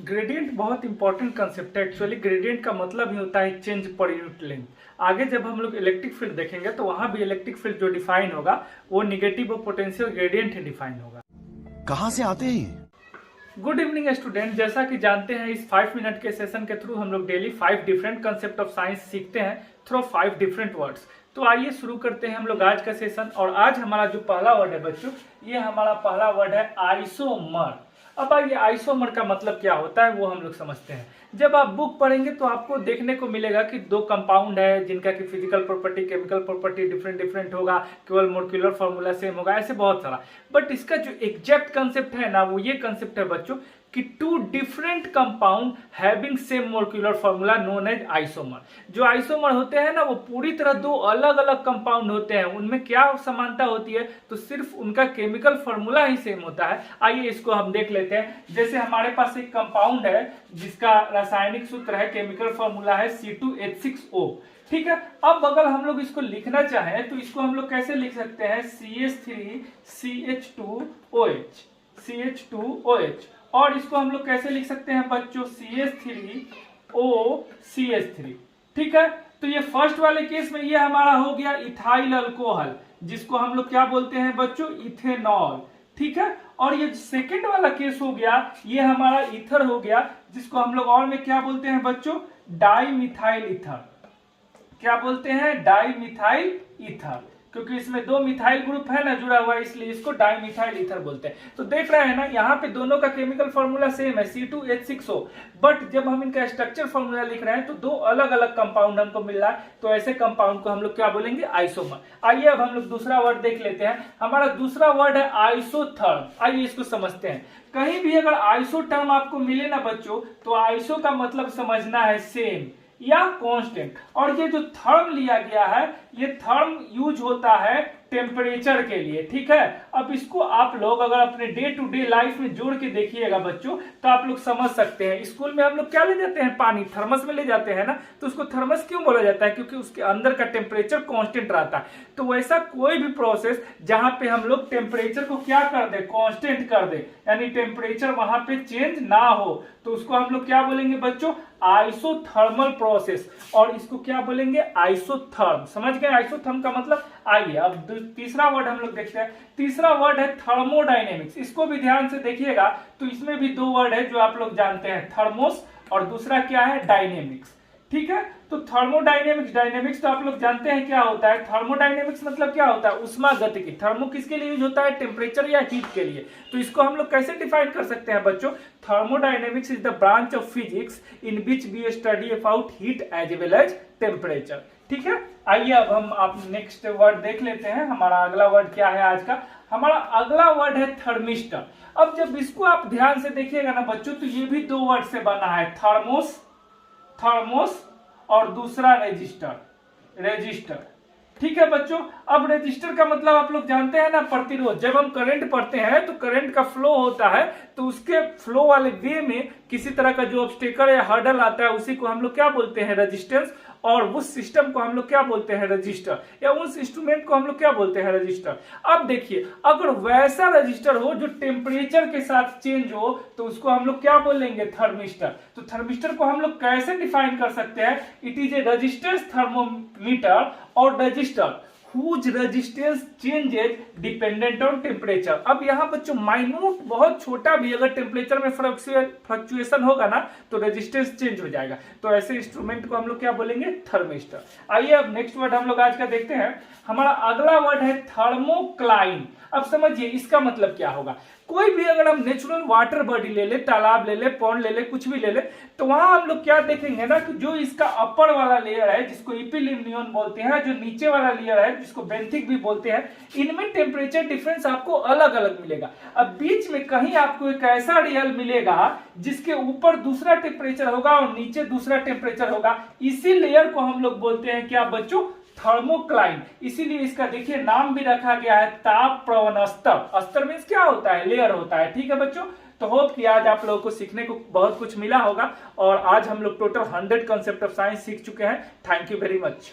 Gradient बहुत important concept है। Actually gradient का मतलब ही होता है चेंज पर यूनिट लेंथ। आगे जब हम लोग इलेक्ट्रिक फील्ड देखेंगे तो वहां भी इलेक्ट्रिक फील्ड जो डिफाइन होगा वो नेगेटिव और पोटेंशियल ग्रेडियंट ही डिफाइन होगा। कहां से आते हैं? गुड इवनिंग स्टूडेंट, जैसा कि जानते हैं इस 5 मिनट के सेशन के थ्रू हम लोग daily 5 different concept of science सीखते हैं थ्रू 5 डिफरेंट वर्ड्स। तो आइए शुरू करते हैं हम लोग आज का सेशन। और आज हमारा जो पहला वर्ड है बच्चों, ये हमारा पहला वर्ड है आइसोमर। अब आइए आइसोमर का मतलब क्या होता है वो हम लोग समझते हैं। जब आप बुक पढ़ेंगे तो आपको देखने को मिलेगा कि दो कंपाउंड है जिनका कि physical property chemical property different होगा, केवल मोलिक्यूलर फॉर्मूला सेम होगा, ऐसे बहुत सारा। बट इसका जो एग्जैक्ट कंसेप्ट है ना, वो ये कंसेप्ट है बच्चों कि two different compound having same molecular formula known as isomer. जो आइसोमर होते हैं ना, वो पूरी तरह दो अलग अलग कंपाउंड होते हैं। उनमें क्या समानता होती है, तो सिर्फ उनका केमिकल फॉर्मूला ही सेम होता है। आइए इसको हम देख लेते हैं। जैसे हमारे पास एक कंपाउंड है जिसका रासायनिक सूत्र है, केमिकल फॉर्मूला है C2H6O। ठीक है, अब अगर हम लोग इसको लिखना चाहें तो इसको हम लोग कैसे लिख सकते हैं, CH3CH2OH। और इसको हम लोग कैसे लिख सकते हैं बच्चों, CH3OCH3। ठीक है, तो ये फर्स्ट वाले केस में ये हमारा हो गया इथाइल अल्कोहल, जिसको हम लोग क्या बोलते हैं बच्चों, इथेनॉल। ठीक है, और ये सेकंड वाला केस हो गया, ये हमारा ईथर हो गया, जिसको हम लोग और में क्या बोलते हैं बच्चों, डाइमिथाइल ईथर। क्या बोलते हैं, डाइमिथाइल ईथर, क्योंकि इसमें दो मिथाइल ग्रुप है ना जुड़ा हुआ, इसलिए इसको डाइमिथाइल ईथर बोलते हैं। तो देख रहे हैं ना, यहाँ पे दोनों का केमिकल फॉर्मूला सेम है C2H6O, बट जब हम इनका स्ट्रक्चर फॉर्मूला लिख रहे हैं तो दो अलग अलग कंपाउंड हमको मिल रहा है। तो ऐसे कंपाउंड को हम लोग क्या बोलेंगे, आइसोमर। आइए अब हम लोग दूसरा वर्ड देख लेते हैं। हमारा दूसरा वर्ड है आइसोथर्म। आइए इसको समझते हैं। कहीं भी अगर आइसो टर्म आपको मिले ना बच्चों, तो आइसो का मतलब समझना है सेम या कांस्टेंट। और ये जो थर्म लिया गया है, ये थर्म यूज होता है टेम्परेचर के लिए। ठीक है, अब इसको आप लोग अगर अपने डे टू डे लाइफ में जोड़ के देखिएगा बच्चों, तो आप लोग समझ सकते हैं। स्कूल में हम लोग क्या ले जाते हैं, पानी थर्मस में ले जाते हैं ना, तो उसको थर्मस क्यों बोला जाता है, क्योंकि उसके अंदर का टेम्परेचर कांस्टेंट रहता है। तो वैसा कोई भी प्रोसेस जहां पे हम लोग टेम्परेचर को क्या कर दे, कांस्टेंट कर दे, यानी टेम्परेचर वहां पे चेंज ना हो, तो उसको हम लोग क्या बोलेंगे बच्चों, आइसोथर्मल प्रोसेस। और इसको क्या बोलेंगे, आइसोथर्म। समझ गए आइसोथर्म का मतलब। आइए अब तीसरा वर्ड हम लोग देखते हैं। तीसरा वर्ड है थर्मोडायनेमिक्स। इसको भी ध्यान से देखिएगा, तो इसमें भी दो वर्ड है जो आप लोग जानते हैं, थर्मोस और दूसरा क्या है, डायनेमिक्स। ठीक है, तो थर्मोडायनेमिक्स, डायनेमिक्स तो आप लोग जानते हैं क्या होता है। थर्मोडायनेमिक्स मतलब क्या होता है, उष्मागतिकी। थर्मो किसके लिए यूज होता है, टेम्परेचर या हीट के लिए। तो इसको हम लोग कैसे डिफाइन कर सकते हैं बच्चों, thermodynamics is the branch of physics in which we study about heat as well as temperature. ठीक है, आइए अब हम आप नेक्स्ट वर्ड देख लेते हैं। हमारा अगला वर्ड क्या है आज का, हमारा अगला वर्ड है थर्मिस्टर। अब जब इसको आप ध्यान से देखिएगा ना बच्चों, तो ये भी दो वर्ड से बना है, थर्मोस और दूसरा रेजिस्टर। ठीक है बच्चों, अब रेजिस्टर का मतलब आप लोग जानते हैं ना, प्रतिरोध। जब हम करंट पढ़ते हैं तो करंट का फ्लो होता है, तो उसके फ्लो वाले वे में किसी तरह का जो ऑब्स्टेकल या हर्डल आता है, उसी को हम लोग क्या बोलते हैं, रेजिस्टेंस। और उस सिस्टम को हम लोग क्या बोलते हैं, रजिस्टर, या उस इंस्ट्रूमेंट को हम लोग क्या बोलते हैं, रजिस्टर। अब देखिए, अगर वैसा रजिस्टर हो जो टेम्परेचर के साथ चेंज हो, तो उसको हम लोग क्या बोलेंगे, थर्मिस्टर। तो थर्मिस्टर को हम लोग कैसे डिफाइन कर सकते हैं, it is a resistance thermometer और register whose resistance changes dependent on temperature। अब यहाँ बच्चों माइन्यूट, बहुत छोटा भी अगर टेम्परेचर में फ्लक्चुएशन होगा ना, तो रेजिस्टेंस चेंज हो जाएगा। तो ऐसे इंस्ट्रूमेंट को हम लोग क्या बोलेंगे, थर्मिस्टर। आइए अब नेक्स्ट वर्ड हम लोग आज का देखते हैं। हमारा अगला वर्ड है थर्मोक्लाइन। अब समझिए इसका मतलब क्या होगा। कोई भी अगर हम नेचुरल वाटर बॉडी ले ले, तालाब ले ले, पॉन्ड ले ले, कुछ भी ले ले, तो वहां हम लोग क्या देखेंगे ना, कि जो इसका अपर वाला लेयर है जिसको इपिलिम्नियन बोलते हैं, जो नीचे वाला लेयर है जिसको बेंथिक भी बोलते हैं, इनमें टेम्परेचर डिफरेंस आपको अलग अलग मिलेगा। अब बीच में कहीं आपको एक ऐसा रियल मिलेगा जिसके ऊपर दूसरा टेम्परेचर होगा और नीचे दूसरा टेम्परेचर होगा। इसी लेयर को हम लोग बोलते हैं क्या बच्चों, थर्मोक्लाइन। इसीलिए इसका देखिए नाम भी रखा गया है ताप प्रवण स्तर। स्तर मींस क्या होता है, लेयर होता है। ठीक है बच्चों, तो होप कि आज आप लोगों को सीखने को बहुत कुछ मिला होगा। और आज हम लोग टोटल 100 कंसेप्ट ऑफ साइंस सीख चुके हैं। Thank you very much.